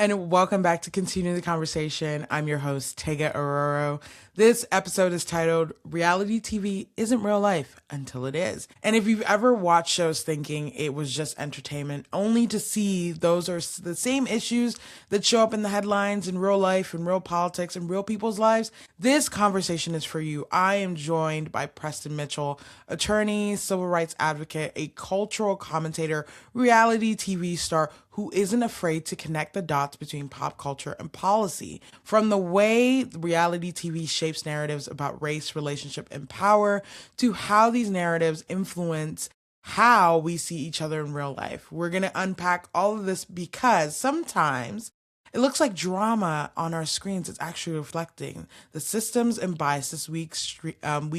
And welcome back to Continue the Conversation. I'm your host, Tega Aroro. This episode is titled Reality TV Isn't Real Life Until It Is. And if you've ever watched shows thinking it was just entertainment, only to see those are the same issues that show up in the headlines in real life, in real politics, in real people's lives, this conversation is for you. I am joined by Preston Mitchell, attorney, civil rights advocate, a cultural commentator, reality TV star who isn't afraid to connect the dots between pop culture and policy. From the way reality TV shapes narratives about race, relationship, and power, to how these narratives influence how we see each other in real life. We're going to unpack all of this because sometimes it looks like drama on our screens is actually reflecting the systems and biases we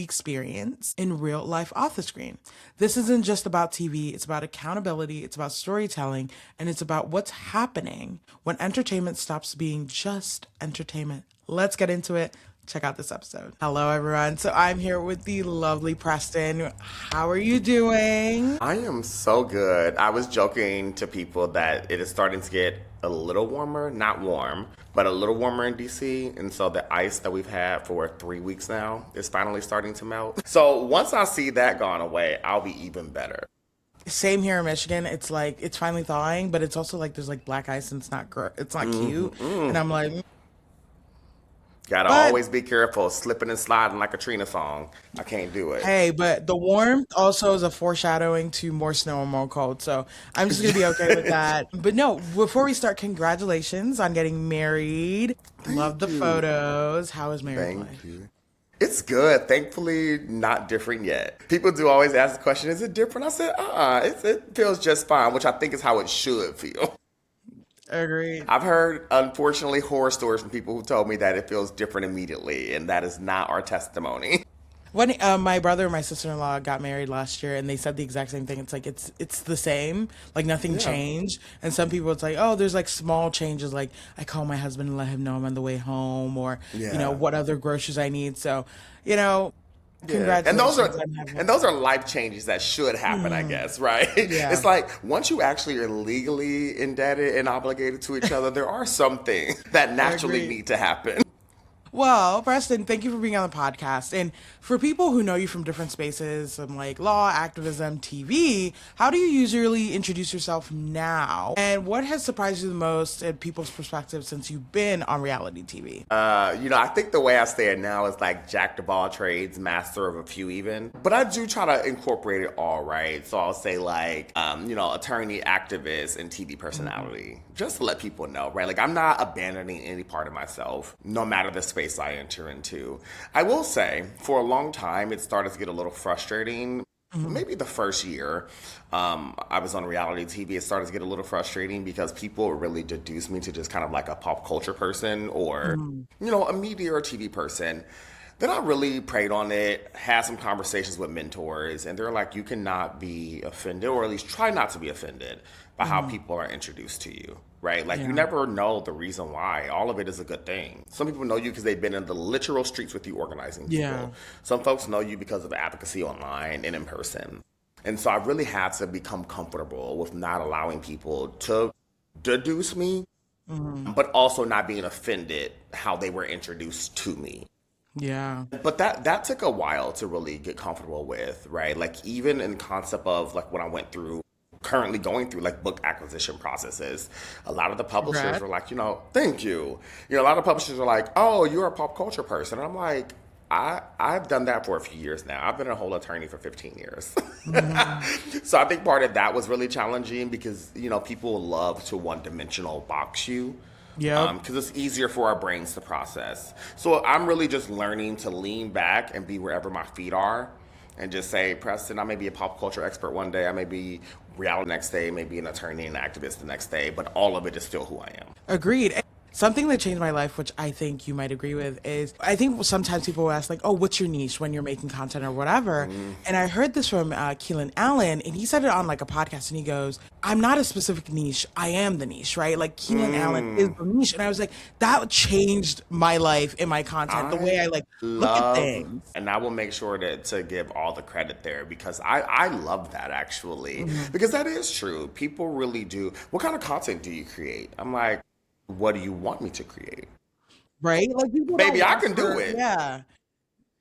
experience in real life off the screen. This isn't just about TV, it's about accountability, it's about storytelling, and it's about what's happening when entertainment stops being just entertainment. Let's get into it. Check out this episode. Hello, everyone. So I'm here with the lovely Preston. How are you doing? I am so good. I was joking to people that it is starting to get a little warmer, not warm, but a little warmer in DC. And so the ice that we've had for 3 weeks now is finally starting to melt. So once I see that gone away, I'll be even better. Same here in Michigan. It's like, it's finally thawing, but it's also like there's like black ice and it's not cute. And I'm like, Gotta always be careful, slipping and sliding like a Trina song. I can't do it. Hey, but the warmth also is a foreshadowing to more snow and more cold. So I'm just going to be okay with that. But no, before we start, congratulations on getting married. Love the photos. How is marriage life? Thank you. It's good. Thankfully, not different yet. People do always ask the question, is it different? I said, it feels just fine, which I think is how it should feel. Agreed. I've heard, unfortunately, horror stories from people who told me that it feels different immediately, and that is not our testimony. When my brother and my sister-in-law got married last year, and they said the exact same thing. It's like it's the same, like nothing changed. And some people, it's like, oh, there's like small changes, like I call my husband and let him know I'm on the way home, or what other groceries I need. So, congratulations. And those are life changes that should happen, I guess, right? Yeah. It's like once you actually are legally indebted and obligated to each other, there are some things that naturally need to happen. Well, Preston, thank you for being on the podcast. And for people who know you from different spaces, like law, activism, TV, how do you usually introduce yourself now? And what has surprised you the most in people's perspective since you've been on reality TV? I think the way I say it now is like jack of all trades, master of a few even. But I do try to incorporate it all, right? So I'll say like, attorney, activist, and TV personality. Just to let people know, right? Like I'm not abandoning any part of myself, no matter the space I enter into. I will say, for a long time, it started to get a little frustrating. Maybe the first year I was on reality TV, it started to get a little frustrating because people really deduced me to just kind of like a pop culture person or, a media or TV person. Then I really prayed on it, had some conversations with mentors, and they're like, you cannot be offended, or at least try not to be offended by how people are introduced to you, right? Like, you never know the reason why. All of it is a good thing. Some people know you because they've been in the literal streets with you organizing people. Yeah. Some folks know you because of advocacy online and in person. And so I really had to become comfortable with not allowing people to deduce me, but also not being offended how they were introduced to me. Yeah. But that took a while to really get comfortable with, right? Like even in concept of like when I went through, currently going through like book acquisition processes, a lot of the publishers were like, thank you. A lot of publishers are like, oh, you're a pop culture person. And I'm like, I've done that for a few years now. I've been a whole attorney for 15 years. So I think part of that was really challenging because, people love to one-dimensional box you. Yeah. Because it's easier for our brains to process. So I'm really just learning to lean back and be wherever my feet are and just say, Preston, I may be a pop culture expert one day. I may be reality the next day, maybe an attorney and activist the next day, but all of it is still who I am. Agreed. Something that changed my life, which I think you might agree with, is I think sometimes people will ask like, oh, what's your niche when you're making content or whatever? And I heard this from Keelan Allen, and he said it on like a podcast, and he goes, I'm not a specific niche. I am the niche, right? Like Keelan Allen is the niche. And I was like, that changed my life in my content, the way I like look at things. And I will make sure to give all the credit there because I love that actually. Because that is true. People really do. What kind of content do you create? I'm like, what do you want me to create? Right? Like people don't Baby, I watch can do for, it. yeah.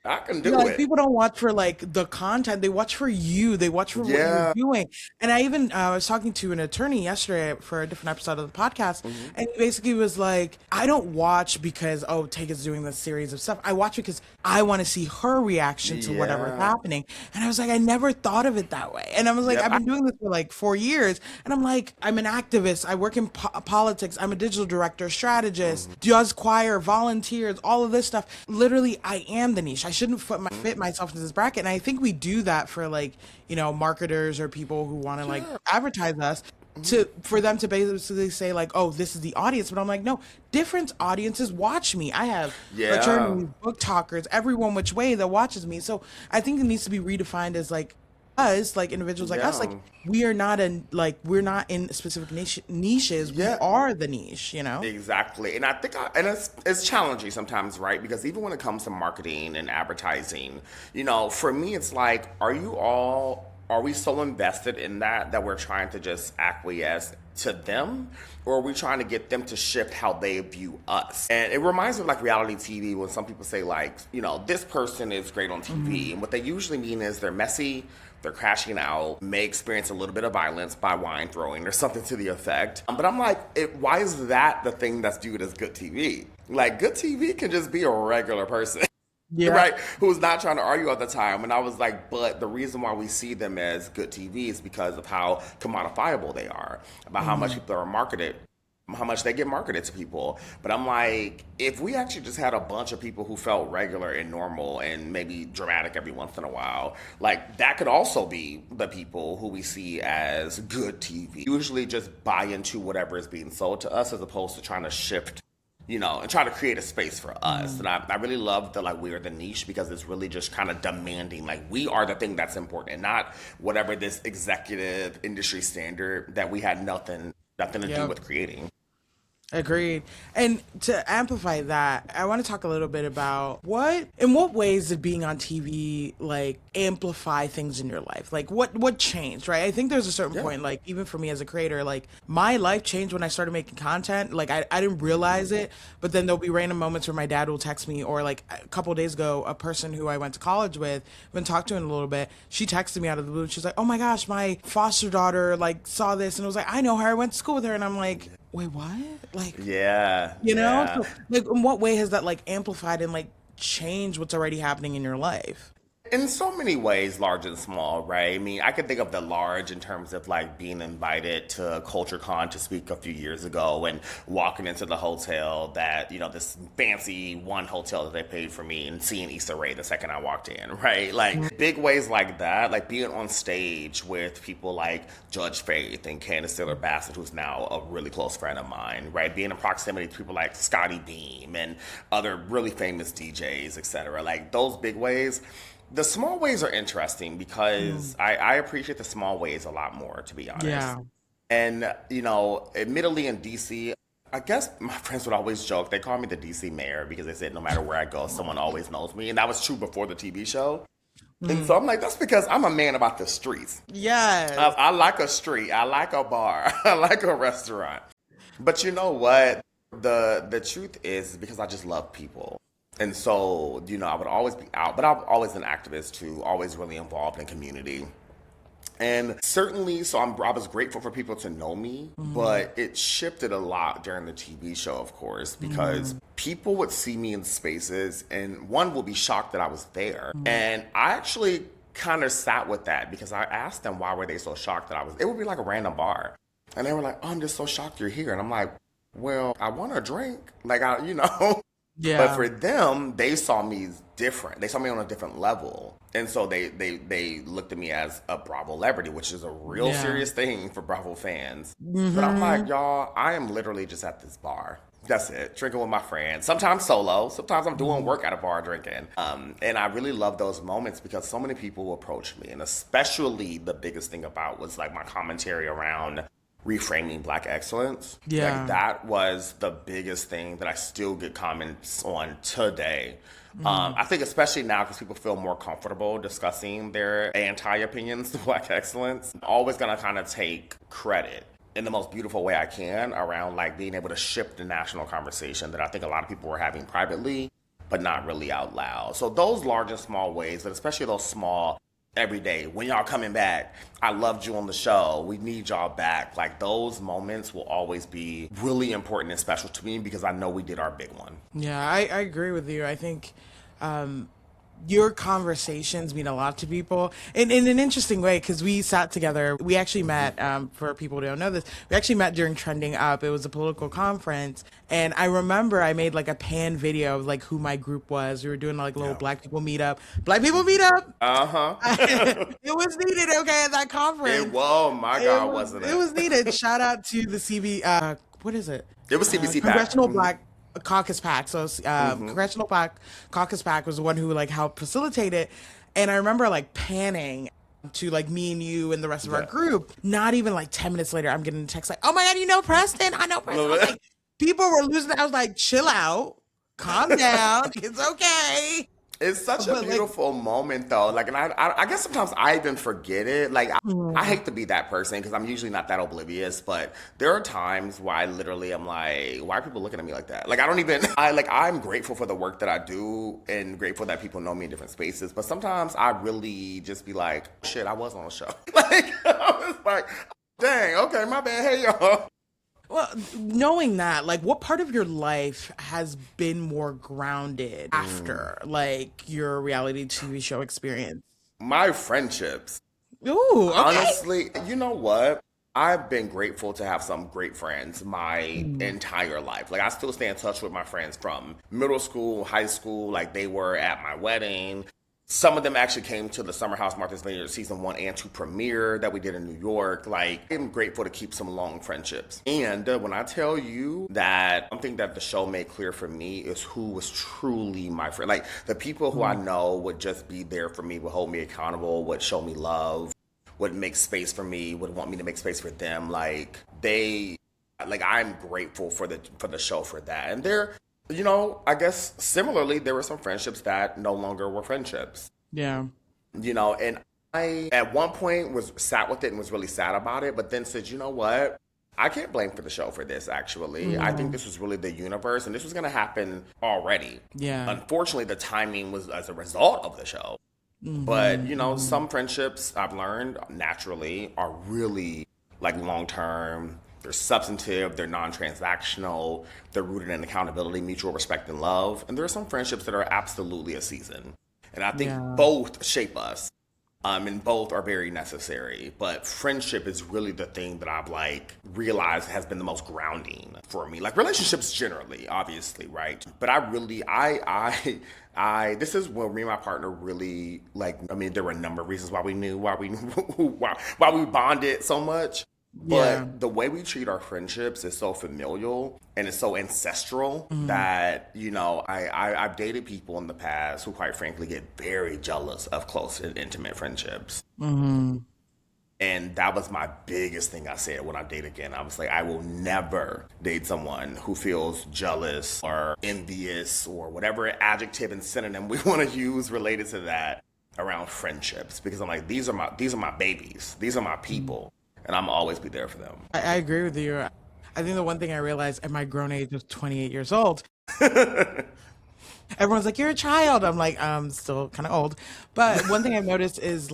I can Yeah, do like it. people don't watch for like the content. They watch for you. They watch for what you're Yeah. doing. And I even was talking to an attorney yesterday for a different episode of the podcast, Hmm. and he basically was like, "I don't watch because Take's doing this series of stuff. I watch because I want to see her reaction to whatever's Yeah. happening." And I was like, I never thought of it that way. And I was like, Yep. I've been doing this for like 4 years, and I'm like, I'm an activist. I work in politics. I'm a digital director, strategist, does choir, volunteers, all of this stuff. Literally, I am the niche. I shouldn't fit myself into this bracket. And I think we do that for like, marketers or people who want to like advertise us for them to basically say like, oh, this is the audience. But I'm like, no, different audiences watch me. I have Yeah. attorneys, book talkers, everyone which way that watches me. So I think it needs to be redefined as like us, like individuals like us, like Yeah. we're not in specific niches. We Yeah. are the niche. Exactly. And I think, and it's challenging sometimes, right? Because even when it comes to marketing and advertising, for me, it's like, are we so invested in that we're trying to just acquiesce to them? Or are we trying to get them to shift how they view us? And it reminds me of like reality TV when some people say like, this person is great on TV. And what they usually mean is they're messy, they're crashing out, may experience a little bit of violence by wine throwing or something to the effect. But I'm like, why is that the thing that's viewed as good TV? Like, good TV can just be a regular person. Yeah. Right, who's not trying to argue all the time. And I was like, but the reason why we see them as good TV is because of how commodifiable they are, about how much people are marketed, how much they get marketed to people. But I'm like, if we actually just had a bunch of people who felt regular and normal and maybe dramatic every once in a while, like that could also be the people who we see as good TV. Usually just buy into whatever is being sold to us as opposed to trying to shift, and try to create a space for us. And I really love that, like, we are the niche because it's really just kind of demanding, like, we are the thing that's important and not whatever this executive industry standard that we had nothing to do Yep. with creating. Agreed. And to amplify that, I want to talk a little bit about in what ways did being on TV like amplify things in your life? Like what changed, right? I think there's a certain Yeah. point, like even for me as a creator, like my life changed when I started making content. Like I didn't realize it, but then there'll be random moments where my dad will text me, or like a couple of days ago, a person who I went to college with, been talked to in a little bit, she texted me out of the blue and she's like, oh my gosh, my foster daughter like saw this and was like, I know her, I went to school with her. And I'm like, wait, what? Like, Yeah. so, like, in what way has that like amplified and like changed what's already happening in your life? In so many ways, large and small, right? I mean, I could think of the large in terms of like being invited to CultureCon to speak a few years ago and walking into the hotel that, this fancy one hotel that they paid for me and seeing Issa Rae the second I walked in, right? Like big ways like that, like being on stage with people like Judge Faith and Candace Taylor Bassett, who's now a really close friend of mine, right? Being in proximity to people like Scotty Beam and other really famous DJs, etc. Like those big ways. The small ways are interesting because I appreciate the small ways a lot more, to be honest. Yeah. And, admittedly in DC, I guess my friends would always joke. They call me the DC mayor because they said no matter where I go, someone always knows me. And that was true before the TV show. And so I'm like, that's because I'm a man about the streets. Yes. I like a street. I like a bar. I like a restaurant. But you know what? The truth is because I just love people. And so, I would always be out, but I've always been an activist too, always really involved in community. And certainly, so I was grateful for people to know me, but it shifted a lot during the TV show, of course, because people would see me in spaces and one would be shocked that I was there. And I actually kind of sat with that because I asked them why were they so shocked that I was, it would be like a random bar. And they were like, oh, I'm just so shocked you're here. And I'm like, well, I want a drink. Like, Yeah. But for them, they saw me different. They saw me on a different level. And so they looked at me as a Bravo celebrity, which is a real Yeah. serious thing for Bravo fans. But I'm like, y'all, I am literally just at this bar. That's it. Drinking with my friends. Sometimes solo. Sometimes I'm doing work at a bar drinking. And I really love those moments because so many people will approach me. And especially the biggest thing about was like my commentary around reframing Black excellence. Yeah. Like that was the biggest thing that I still get comments on today. I think especially now because people feel more comfortable discussing their anti-opinions to Black excellence. I'm always going to kind of take credit in the most beautiful way I can around like being able to shift the national conversation that I think a lot of people were having privately, but not really out loud. So those large and small ways, but especially those small every day, when y'all coming back, I loved you on the show, we need y'all back. Like those moments will always be really important and special to me because I know we did our big one. Yeah, I agree with you. I think your conversations mean a lot to people in an interesting way because we sat together. We actually met, for people who don't know this, we actually met during Trending Up. It was a political conference. And I remember I made like a pan video of like who my group was. We were doing like a little Black people meetup. Black people meetup! Uh-huh. It was needed, okay, at that conference. My God, wasn't it? It was needed. Shout out to the what is it? It was CBC Congressional Black Caucus PAC. So Congressional Black Caucus PAC was the one who like helped facilitate it. And I remember like panning to like me and you and the rest of our group. Not even like 10 minutes later, I'm getting a text like, "Oh my God, you know Preston? I know Preston." I was like, people were losing it. I was like, chill out, calm down, it's okay. It's such a beautiful moment, though. Like, and I guess sometimes I even forget it. Like, I hate to be that person because I'm usually not that oblivious. But there are times where I literally am like, why are people looking at me like that? Like, I don't even. I'm grateful for the work that I do and grateful that people know me in different spaces. But sometimes I really just be like, shit, I was on a show. Like, I was like, dang, okay, my bad. Hey, y'all. Well, knowing that, like, what part of your life has been more grounded after, like, your reality TV show experience? My friendships. Ooh, okay. Honestly, you know what? I've been grateful to have some great friends my entire life. Like, I still stay in touch with my friends from middle school, high school. Like, they were at my wedding. Some of them actually came to the Summer House Martha's Vineyard season 1 and 2 premiere that we did in New York. Like, I'm grateful to keep some long friendships. And when I tell you that something that the show made clear for me is who was truly my friend. Like, the people who I know would just be there for me, would hold me accountable, would show me love, would make space for me, would want me to make space for them. Like, I'm grateful for the show for that. And they're, I guess similarly, there were some friendships that no longer were friendships. Yeah. And I, at one point, sat with it and was really sad about it, but then said, you know what? I can't blame for the show for this, actually. I think this was really the universe, and this was going to happen already. Yeah. Unfortunately, the timing was as a result of the show. But, some friendships I've learned naturally are really, like, long-term. They're substantive, they're non-transactional, they're rooted in accountability, mutual respect, and love. And there are some friendships that are absolutely a season. And I think both shape us, and both are very necessary. But friendship is really the thing that I've, realized has been the most grounding for me. Like, relationships generally, obviously, right? But I really, this is where me and my partner really, there were a number of reasons why we bonded so much. But the way we treat our friendships is so familial and it's so ancestral that, I've dated people in the past who, quite frankly, get very jealous of close and intimate friendships. And that was my biggest thing I said when I date again. I was like, I will never date someone who feels jealous or envious or whatever adjective and synonym we want to use related to that around friendships. Because I'm like, these are my babies. These are my people. And I'm always be there for them. I agree with you. I think the one thing I realized at my grown age of 28 years old, everyone's like, you're a child. I'm like, I'm still kind of old. But one thing I've noticed is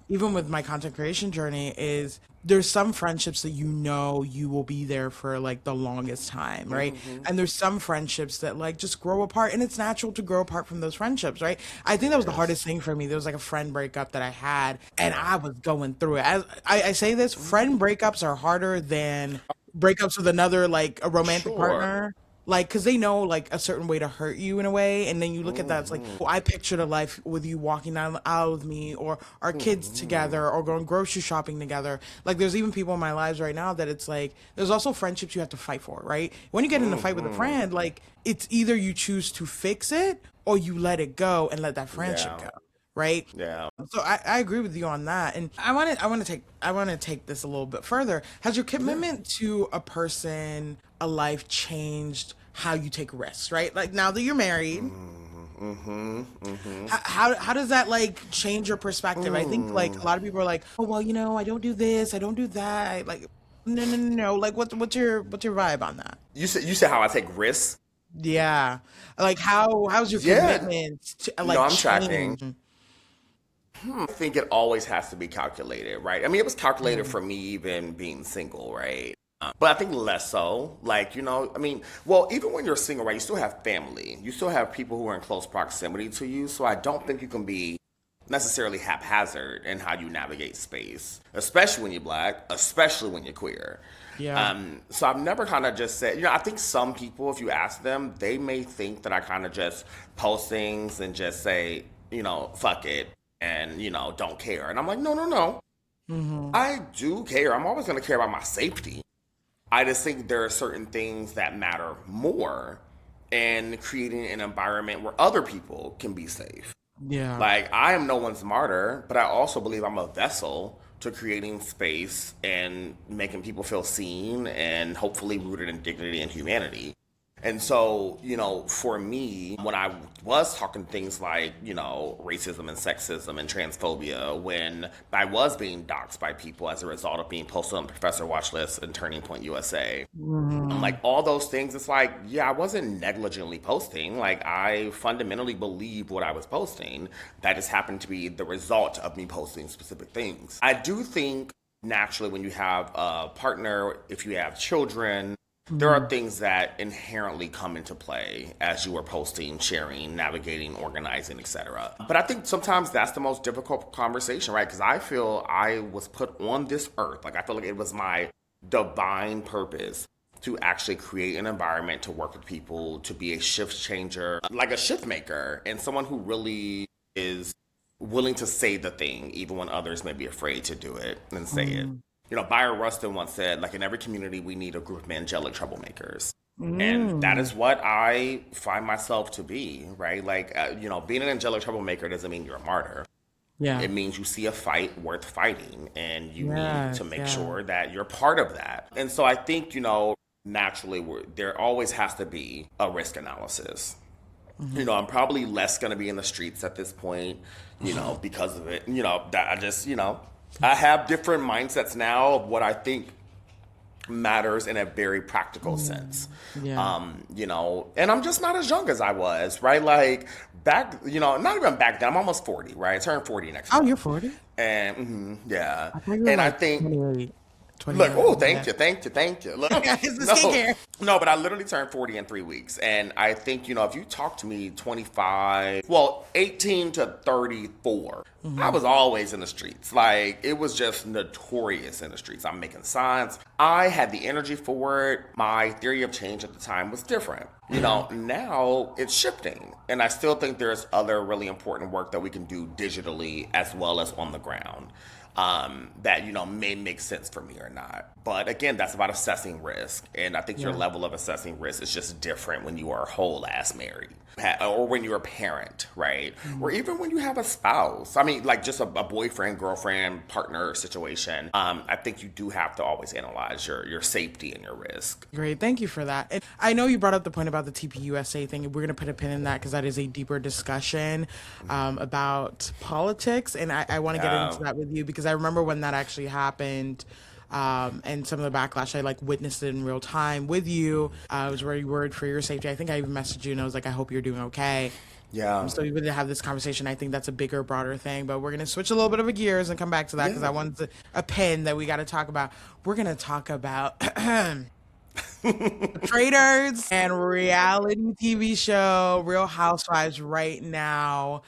even with my content creation journey is there's some friendships that you will be there for the longest time, right? And there's some friendships that just grow apart, and it's natural to grow apart from those friendships, right? I think that was the hardest thing for me. There was a friend breakup that I had, and I was going through it. As I say this, friend breakups are harder than breakups with another a romantic partner. Because they know a certain way to hurt you in a way, and then you look at that, it's well, I pictured a life with you walking down the aisle with me, or our kids together, or going grocery shopping together. There's even people in my lives right now that it's there's also friendships you have to fight for, right? When you get in a fight with a friend, it's either you choose to fix it or you let it go and let that friendship go. Right? Yeah. So I agree with you on that. And I want to take this a little bit further. Has your commitment to a person, a life changed how you take risks, right? Now that you're married, how does that change your perspective? I think a lot of people are like, oh well, I don't do this, I don't do that. No, no, no, no. Like, what's your vibe on that? You said how I take risks. Yeah, like how's your Yeah, commitment to, no, like I'm tracking. change? I think it always has to be calculated, right? I mean, it was calculated Mm, for me even being single, right? But I think less so. Like, I mean, well, even when you're single, right, you still have family. You still have people who are in close proximity to you. So I don't think you can be necessarily haphazard in how you navigate space, especially when you're black, especially when you're queer. yeah. So I've never kind of just said, I think some people, if you ask them, they may think that I kind of just post things and just say, fuck it and, don't care. And I'm like, no, no, no. Hmm. I do care. I'm always going to care about my safety. I just think there are certain things that matter more in creating an environment where other people can be safe. Yeah. Like, I am no one's martyr, but I also believe I'm a vessel to creating space and making people feel seen and hopefully rooted in dignity and humanity. And so, for me, when I was talking things like, racism and sexism and transphobia, when I was being doxxed by people as a result of being posted on Professor Watch List and Turning Point USA, Hmm. like all those things, it's like, yeah, I wasn't negligently posting. Like, I fundamentally believe what I was posting. That just happened to be the result of me posting specific things. I do think naturally when you have a partner, if you have children, there are Hmm. things that inherently come into play as you are posting, sharing, navigating, organizing, etc. But I think sometimes that's the most difficult conversation, right? Because I feel I was put on this earth. Like, I feel like it was my divine purpose to actually create an environment to work with people, to be a shift changer, like a shift maker, and someone who really is willing to say the thing, even when others may be afraid to do it and say it. Hmm. Byron Rustin once said, like, in every community, we need a group of angelic troublemakers. And that Mm. is what I find myself to be, right? Like, being an angelic troublemaker doesn't mean you're a martyr. Yeah. It means you see a fight worth fighting, and you need Yes. to make Yeah. sure that you're part of that. And so I think, naturally, there always has to be a risk analysis. Hmm. I'm probably less going to be in the streets at this point, because of it. That I just, I have different mindsets now of what I think matters in a very practical sense. Yeah. And I'm just not as young as I was, right? Like back, not even back then. I'm almost 40, right? I turn 40 next Oh, you're month. 40? And yeah. I thought you were And I like think 28, Look, oh, 29. thank Yeah. you, thank you, thank you. Look, It's the no, skincare. no, but I literally turned 40 in 3 weeks. And I think, if you talk to me 25, well, 18 to 34, I Hmm. was always in the streets. Like, it was just notorious in the streets. I'm making signs. I had the energy for it. My theory of change at the time was different. Yeah. Now it's shifting. And I still think there's other really important work that we can do digitally as well as on the ground that may make sense for me or not. But again, that's about assessing risk, and I think your Yeah. level of assessing risk is just different when you are whole ass married, or when you're a parent, right? Or Mhm. even when you have a spouse. I mean, like just a boyfriend, girlfriend, partner situation. I think you do have to always analyze your safety and your risk. Great. Thank you for that. And I know you brought up the point about the TPUSA thing. We're going to put a pin in that because that is a deeper discussion about politics. And I want to get into Yeah, that with you because I remember when that actually happened. And some of the backlash I like witnessed it in real time with you. I was very worried for your safety. I think I even messaged you and I was like, I hope you're doing okay. yeah, So even to have this conversation, I think that's a bigger, broader thing. But we're gonna switch a little bit of a gears and come back to that because I yeah. wanted a pin that we got to talk about. We're gonna talk about traders and reality TV show Real Housewives right now.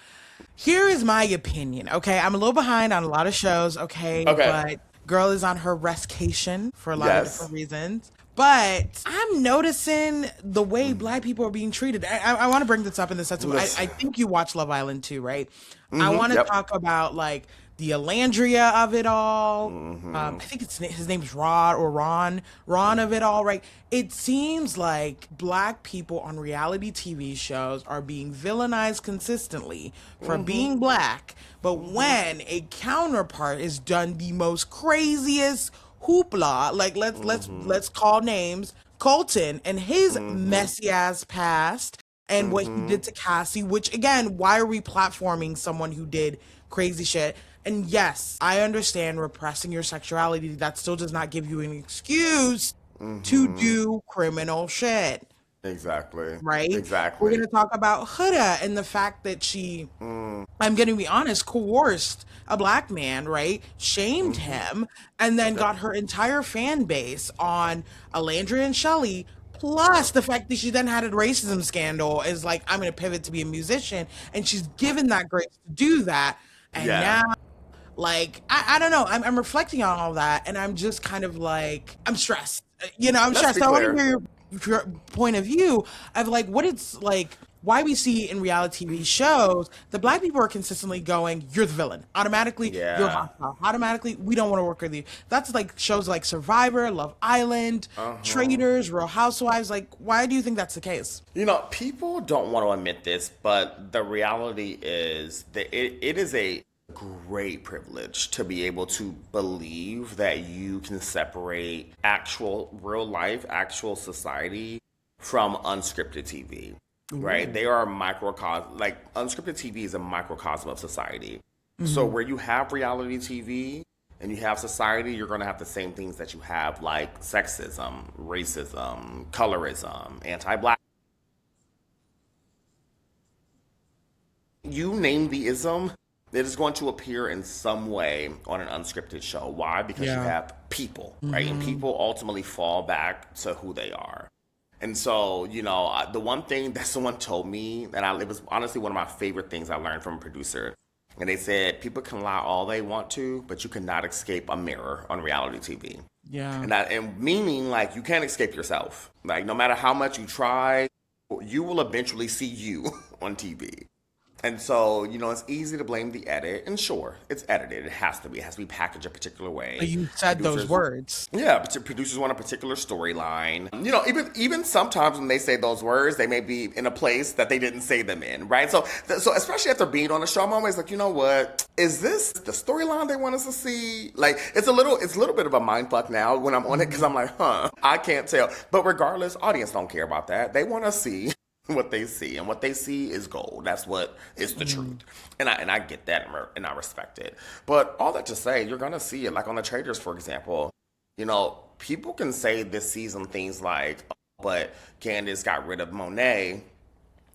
Here is my opinion. Okay, I'm a little behind on a lot of shows. Okay, Okay. but girl is on her restcation for a lot of Yes. different reasons. But I'm noticing the way black people are being treated. I want to bring this up in the sense of I Listen. think you watch Love Island too, right? I want to Yep. talk about like the Alandria of it all. Mm-hmm. I think his name's Rod or Ron of it all, right? It seems like black people on reality TV shows are being villainized consistently for being black, but when a counterpart is done the most craziest hoopla, like let's call names, Colton and his messy ass past and what he did to Cassie, which again, why are we platforming someone who did crazy shit. And yes, I understand repressing your sexuality. That still does not give you an excuse to do criminal shit, Exactly. right? We're Exactly. going to talk about Huda and the fact that she, I'm going to be honest, coerced a black man, right? Shamed him, and then Okay. got her entire fan base on Alandria and Shelley. Plus the fact that she then had a racism scandal is like, I'm going to pivot to be a musician. And she's given that grace to do that. And Yeah. now, like, I don't know. I'm reflecting on all that, and I'm just kind of like, I'm stressed. I'm Let's stressed. be So I want to clear. hear your point of view of like what it's like, why we see in reality TV shows that black people are consistently going, you're the villain. Automatically, you're Yeah. hostile. Automatically, we don't want to work with you. That's like shows like Survivor, Love Island, Uh-huh. Traitors, Real Housewives. Like, why do you think that's the case? People don't want to admit this, but the reality is that it is a great privilege to be able to believe that you can separate actual real life, actual society from unscripted TV. Right? Ooh. They are a microcosm, like unscripted TV is a microcosm of society. So where you have reality TV and you have society, you're going to have the same things that you have, like sexism, racism, colorism, anti-black. You name the ism, it is going to appear in some way on an unscripted show. Why? Because you Yeah. have people, right? And people ultimately fall back to who they are. And so, the one thing that someone told me, it was honestly one of my favorite things I learned from a producer. And they said, people can lie all they want to, but you cannot escape a mirror on reality TV. Yeah. And meaning, like, you can't escape yourself. Like, no matter how much you try, you will eventually see you on TV. And so, it's easy to blame the edit. And sure, it's edited. It has to be. It has to be packaged a particular way. You said those Producers, words. yeah, but producers want a particular storyline. Even sometimes when they say those words, they may be in a place that they didn't say them in, right? So especially after being on the show, I'm always like, you know what? Is this the storyline they want us to see? Like, it's a little bit of a mind fuck now when I'm on it because I'm like, I can't tell. But regardless, audience don't care about that. They want to see what they see, and what they see is gold. That's what is the truth, and I get that, and I respect it. But all that to say, you're gonna see it, like on the Traders, for example. People can say this season things like, oh, but Candace got rid of Monet,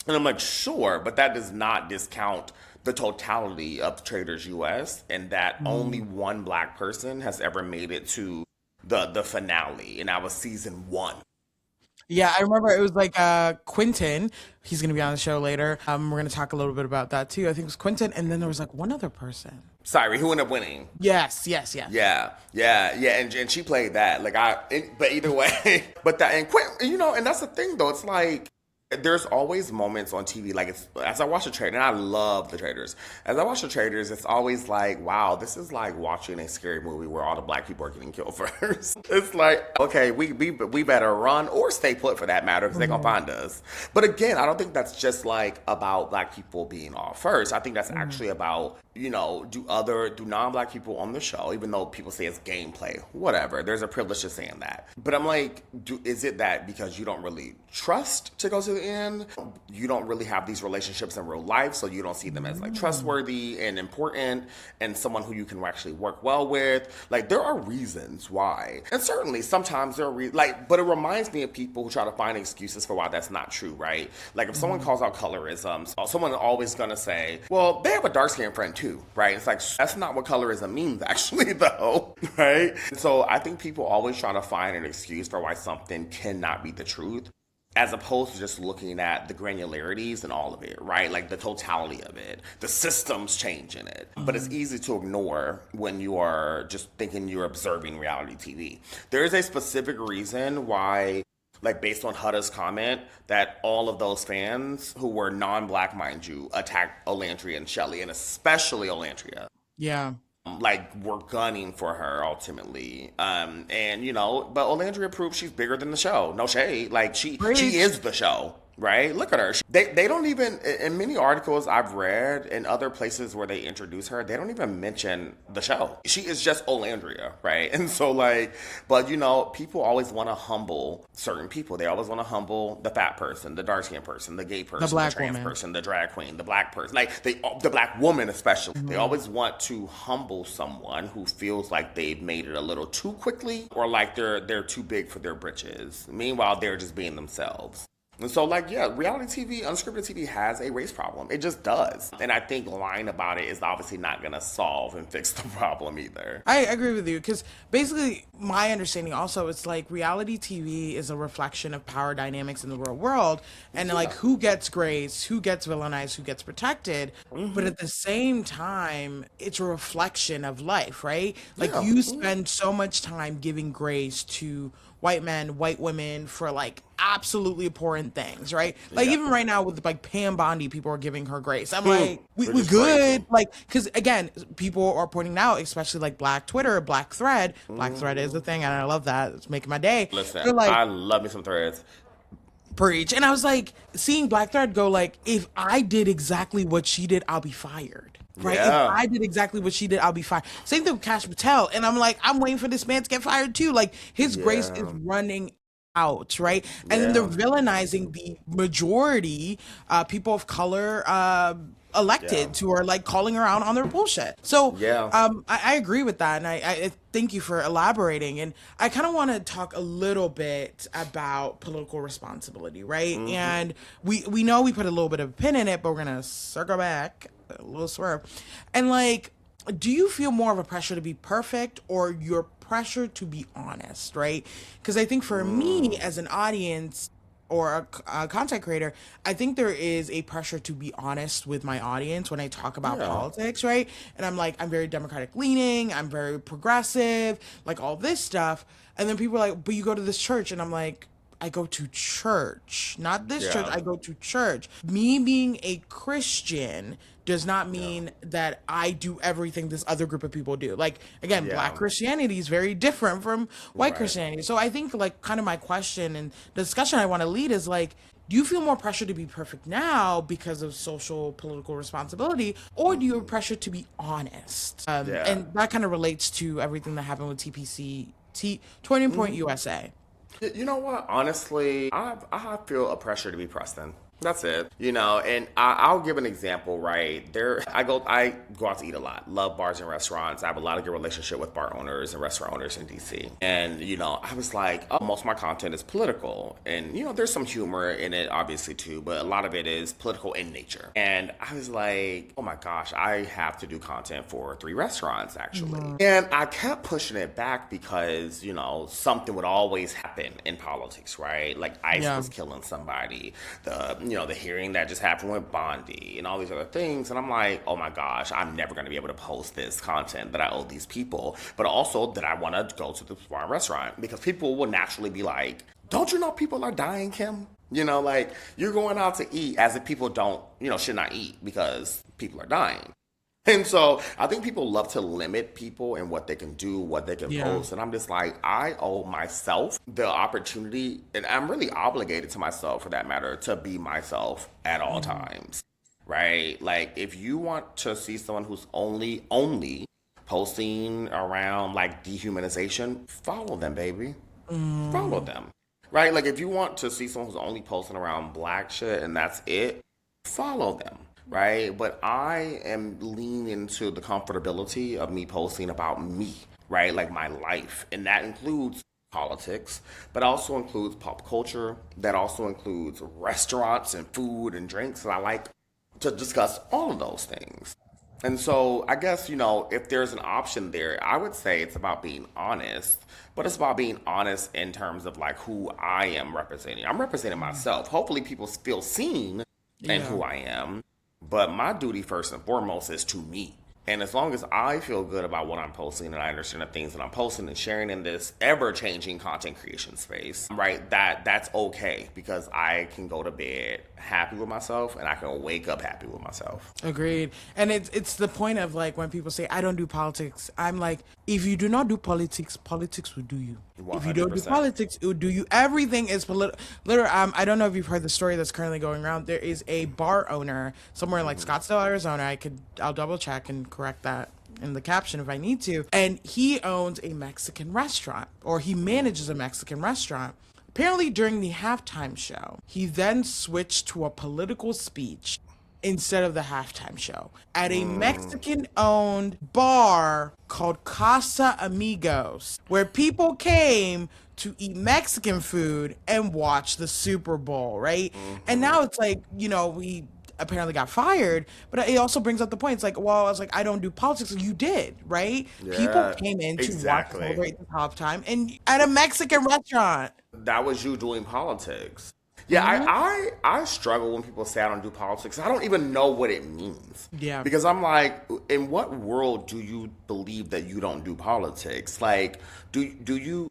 and I'm like, sure, but that does not discount the totality of Traders US, and that only one black person has ever made it to the finale, and that was season 1. Yeah, I remember it was like Quentin. He's gonna be on the show later. We're gonna talk a little bit about that too. I think it was Quentin, and then there was like one other person. Sorry, who ended up winning? Yes, yes, yes. Yeah, and she played that but either way, but that and Quentin, and that's the thing though. It's like there's always moments on TV, like as I watch the trailer, and I love the trailers. As I watch the trailers, it's always like, wow, this is like watching a scary movie where all the black people are getting killed first. It's like, okay, we better run or stay put for that matter because they're gonna find us. But again, I don't think that's just like about black people being off first. I think that's actually about do non-black people on the show, even though people say it's gameplay, whatever. There's a privilege to saying that. But I'm like, is it that because you don't really trust to go to the end? You don't really have these relationships in real life, so you don't see them as like trustworthy and important and someone who you can actually work well with. Like, there are reasons why. And certainly sometimes there are but it reminds me of people who try to find excuses for why that's not true, right? Like if someone calls out colorism, someone always gonna say, well, they have a dark-skinned friend too, right? It's like, that's not what colorism means actually though, right? So I think people always try to find an excuse for why something cannot be the truth, as opposed to just looking at the granularities and all of it, right? Like the totality of it, the systems change in it. But it's easy to ignore when you are just thinking you're observing reality TV. There is a specific reason why, like based on Huda's comment, that all of those fans who were non-black, mind you, attacked Olandria and Shelley, and especially Olandria. Yeah. Like, we're gunning for her ultimately. But Olandria proved she's bigger than the show. No shade. Like, she Preach. is the show. right? Look at her. They don't even, in many articles I've read in other places where they introduce her, they don't even mention the show. She is just Olandria, right? And so, like, but you know, people always want to humble certain people. They always want to humble the fat person, the dark skinned person, the gay person, the trans person, the drag queen, the black person, like the black woman especially. Mm-hmm. They always want to humble someone who feels like they've made it a little too quickly or like they're too big for their britches. Meanwhile, they're just being themselves. And so, like, yeah, reality TV, unscripted TV has a race problem. It just does. And I think lying about it is obviously not going to solve and fix the problem either. I agree with you because basically my understanding also is like reality TV is a reflection of power dynamics in the real world and like who gets grace, who gets villainized, who gets protected. Mm-hmm. But at the same time, it's a reflection of life, right? Like you spend so much time giving grace to white men, white women for like absolutely abhorrent things, right? Like even right now with like Pam Bondi, people are giving her grace. I'm like, we good. Crazy. Like, because again, people are pointing out, especially like Black Twitter, Black Thread. Black Thread is the thing, and I love that. It's making my day. Listen, like, I love me some threads. Preach. And I was like, seeing Black Thread go like, if I did exactly what she did, I'll be fired. Right? Yeah. If I did exactly what she did, I'll be fired. Same thing with Kash Patel. And I'm like, I'm waiting for this man to get fired too. Like his grace is running out, right? And then they're villainizing the majority people of color elected who are like calling her out on their bullshit. So I agree with that, and I thank you for elaborating. And I kind of want to talk a little bit about political responsibility, right? Mm-hmm. And we know we put a little bit of a pin in it, but we're gonna circle back, a little swerve. And like, do you feel more of a pressure to be perfect or your pressure to be honest, right? Because I think for me as an audience or a content creator, I think there is a pressure to be honest with my audience when I talk about politics, right? And I'm like, I'm very Democratic leaning, I'm very progressive, like all this stuff. And then people are like, but you go to this church. And I'm like, I go to church, not this church. I go to church. Me being a Christian does not mean that I do everything this other group of people do. Like, again, Black Christianity is very different from white Christianity. So I think, like, kind of my question and the discussion I want to lead is, like, do you feel more pressure to be perfect now because of social political responsibility, or do you have pressure to be honest? And that kind of relates to everything that happened with Turning Point USA. You know what? Honestly, I feel a pressure to be Preston. That's it. You know, and I'll give an example, right? I go out to eat a lot. Love bars and restaurants. I have a lot of good relationship with bar owners and restaurant owners in DC. And, you know, I was like, oh, most of my content is political. And, you know, there's some humor in it, obviously, too. But a lot of it is political in nature. And I was like, oh, my gosh, I have to do content for 3 restaurants, actually. Mm-hmm. And I kept pushing it back because, you know, something would always happen in politics, right? Like ICE was killing somebody. The hearing that just happened with Bondi and all these other things. And I'm like, oh my gosh, I'm never going to be able to post this content that I owe these people. But also that I want to go to the bar and restaurant because people will naturally be like, don't you know people are dying, Kim? You know, like you're going out to eat as if people should not eat because people are dying. And so I think people love to limit people and what they can do, what they can post. And I'm just like, I owe myself the opportunity, and I'm really obligated to myself for that matter, to be myself at all times, right? Like if you want to see someone who's only posting around like dehumanization, follow them, baby. Follow them, right? Like if you want to see someone who's only posting around Black shit and that's it, follow them. Right? But I am leaning into the comfortability of me posting about me, right? Like my life. And that includes politics, but also includes pop culture. That also includes restaurants and food and drinks. And I like to discuss all of those things. And so I guess, you know, if there's an option there, I would say it's about being honest, but it's about being honest in terms of like who I am representing. I'm representing myself. Hopefully people feel seen in who I am. But my duty first and foremost is to me, And as long as I feel good about what I'm posting and I understand the things that I'm posting and sharing in this ever-changing content creation space, right, that's okay because I can go to bed happy with myself and I can wake up happy with myself. Agreed. And it's the point of like when people say I don't do politics, I'm like, if you do not do politics, politics will do you. If you don't do 100%. politics, it will do you. Everything is political. Literally, I don't know if you've heard the story that's currently going around. There is a bar owner somewhere in like Scottsdale, Arizona. I'll double check and correct that in the caption if I need to. And he owns a Mexican restaurant, or he manages a Mexican restaurant. Apparently, during the halftime show, he then switched to a political speech instead of the halftime show at a Mexican owned bar called Casa Amigos, where people came to eat Mexican food and watch the Super Bowl, right? And now it's like, we apparently got fired, but it also brings up the point. It's like, well, I was like, I don't do politics. You did, right? People Yeah, came in to watch exactly. celebrate the halftime and at a Mexican restaurant. That was you doing politics. Yeah, I struggle when people say I don't do politics. I don't even know what it means. Yeah. Because I'm like, in what world do you believe that you don't do politics? Like, do you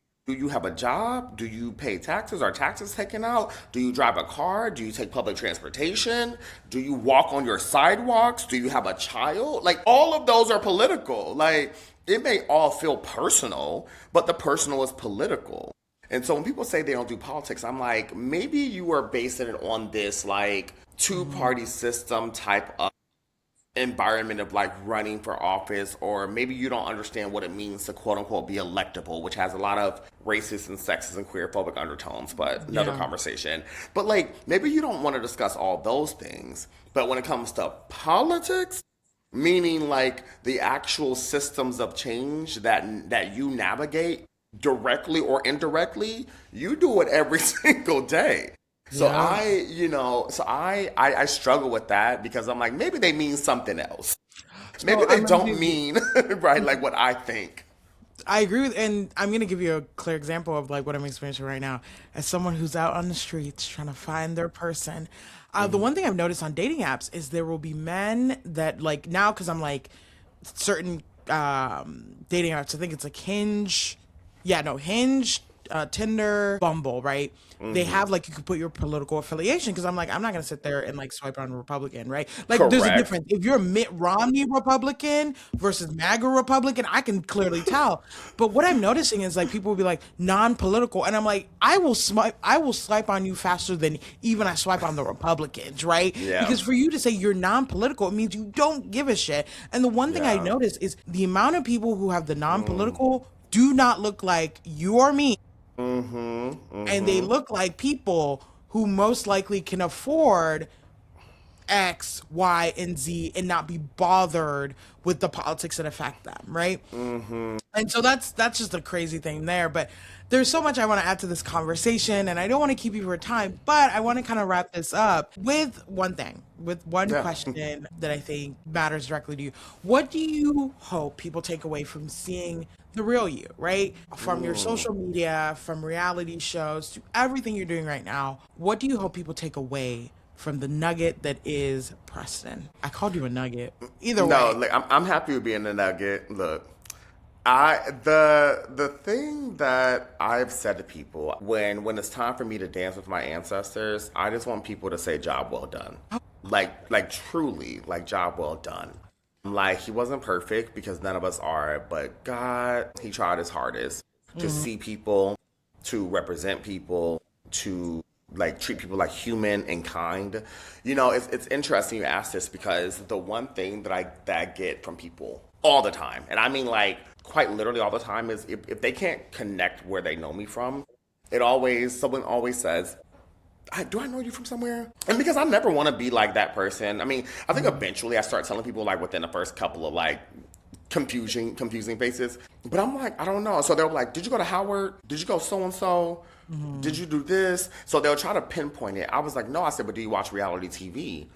have a job? Do you pay taxes? Are taxes taken out? Do you drive a car? Do you take public transportation? Do you walk on your sidewalks? Do you have a child? Like, all of those are political. Like, it may all feel personal, but the personal is political. And so when people say they don't do politics, I'm like, maybe you are basing it on this like two-party system type of environment of like running for office, or maybe you don't understand what it means to quote unquote be electable, which has a lot of racist and sexist and queerphobic undertones, but another conversation. But like, maybe you don't want to discuss all those things. But when it comes to politics, meaning like the actual systems of change that you navigate directly or indirectly, you do it every single day. So Yeah. I struggle with that because I'm like, maybe they mean something else. Maybe So they I'm gonna don't give mean right like what I think. I agree with, and I'm gonna give you a clear example of like what I'm experiencing right now as someone who's out on the streets trying to find their person. The one thing I've noticed on dating apps is there will be men that like now because I'm like certain dating apps. I think it's like Hinge, yeah, no Hinge, Tinder, Bumble, right? They have like you could put your political affiliation because I'm like I'm not gonna sit there and like swipe on a Republican, right? Like there's a Correct. difference. If you're a Mitt Romney Republican versus MAGA Republican, I can clearly tell. But what I'm noticing is like people will be like non-political, and I'm like I will swipe on you faster than even I swipe on the Republicans, right? Yeah. Because for you to say you're non-political, it means you don't give a shit. And the one thing I Yeah. notice is the amount of people who have the non-political do not look like you or me, and they look like people who most likely can afford X, Y, and Z and not be bothered with the politics that affect them, right? And so that's just a crazy thing there. But there's so much I want to add to this conversation, and I don't want to keep you for time, but I want to kind of wrap this up with one thing, with one Yeah. question that I think matters directly to you. What do you hope people take away from seeing the real you, right? From your social media, from reality shows to everything you're doing right now. What do you hope people take away from the nugget that is Preston? I called you a nugget. Either No, way. like I'm happy with being a nugget. Look, the thing that I've said to people when it's time for me to dance with my ancestors, I just want people to say job well done. Like truly, like job well done. Like he wasn't perfect because none of us are, but God, he tried his hardest to see people, to represent people, to like treat people like human and kind. It's interesting you ask this because the one thing that I get from people all the time, and I mean like quite literally all the time, is if they can't connect where they know me from, someone always says, do I know you from somewhere? And because I never want to be like that person. I mean, I think eventually I start telling people like within the first couple of like confusing faces. But I'm like, I don't know. So they'll be like, did you go to Howard? Did you go so-and-so? Did you do this? So they'll try to pinpoint it. I was like, no. I said, but do you watch reality TV?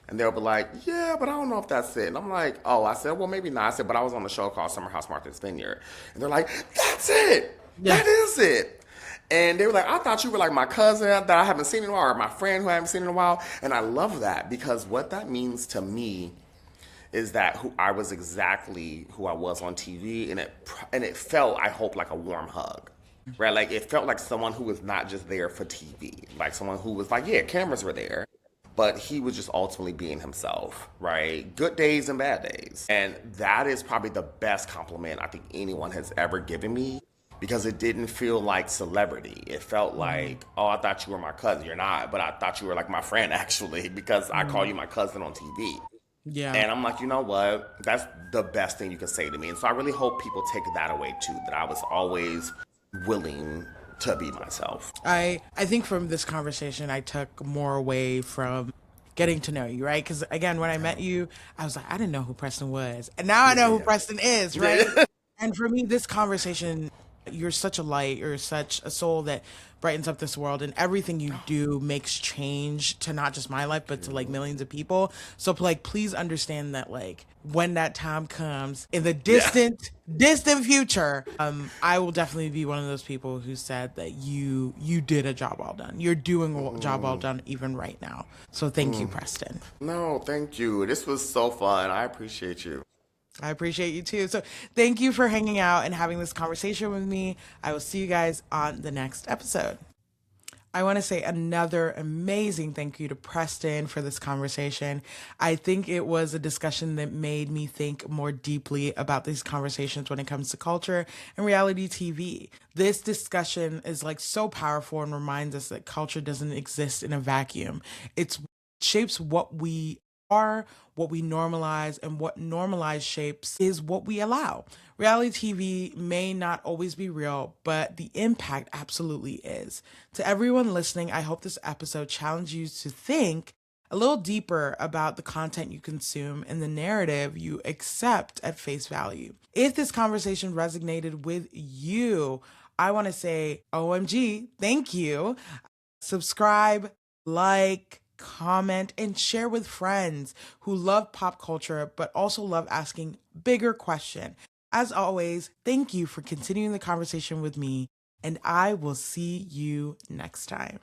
And they'll be like, yeah, but I don't know if that's it. And I'm like, oh, I said, well, maybe not. I said, but I was on the show called Summer House Martha's Vineyard. And they're like, that's it. Yeah. That is it. And they were like, I thought you were like my cousin that I haven't seen in a while, or my friend who I haven't seen in a while. And I love that because what that means to me is that who I was exactly who I was on TV, and it felt, I hope, like a warm hug. Right, like it felt like someone who was not just there for TV, like someone who was like, yeah, cameras were there, but he was just ultimately being himself, right? Good days and bad days. And that is probably the best compliment I think anyone has ever given me, because it didn't feel like celebrity. It felt like, oh, I thought you were my cousin. You're not, but I thought you were like my friend actually, because I call you my cousin on TV. Yeah. And I'm like, you know what? That's the best thing you can say to me. And so I really hope people take that away too, that I was always willing to be myself. I think from this conversation, I took more away from getting to know you, right? Because again, when I met you, I was like, I didn't know who Preston was. And now I know who Yeah. Preston is, right? Yeah. And for me, this conversation, you're such a light, you're such a soul that brightens up this world, and everything you do makes change to not just my life, but to like millions of people. So like, please understand that like when that time comes in the Yeah. distant future, I will definitely be one of those people who said that you did a job well done. You're doing a job well done even right now. So thank you, Preston. No, thank you. This was so fun. I appreciate you. I appreciate you too. So thank you for hanging out and having this conversation with me. I will see you guys on the next episode. I want to say another amazing thank you to Preston for this conversation. I think it was a discussion that made me think more deeply about these conversations when it comes to culture and reality TV. This discussion is like so powerful and reminds us that culture doesn't exist in a vacuum. It shapes what we are, what we normalize, and what normalized shapes is what we allow. Reality TV may not always be real, but the impact absolutely is. To everyone listening, I hope this episode challenged you to think a little deeper about the content you consume and the narrative you accept at face value. If this conversation resonated with you, I want to say, OMG, thank you. Subscribe, like, comment, and share with friends who love pop culture but also love asking bigger questions. As always, thank you for continuing the conversation with me, and I will see you next time.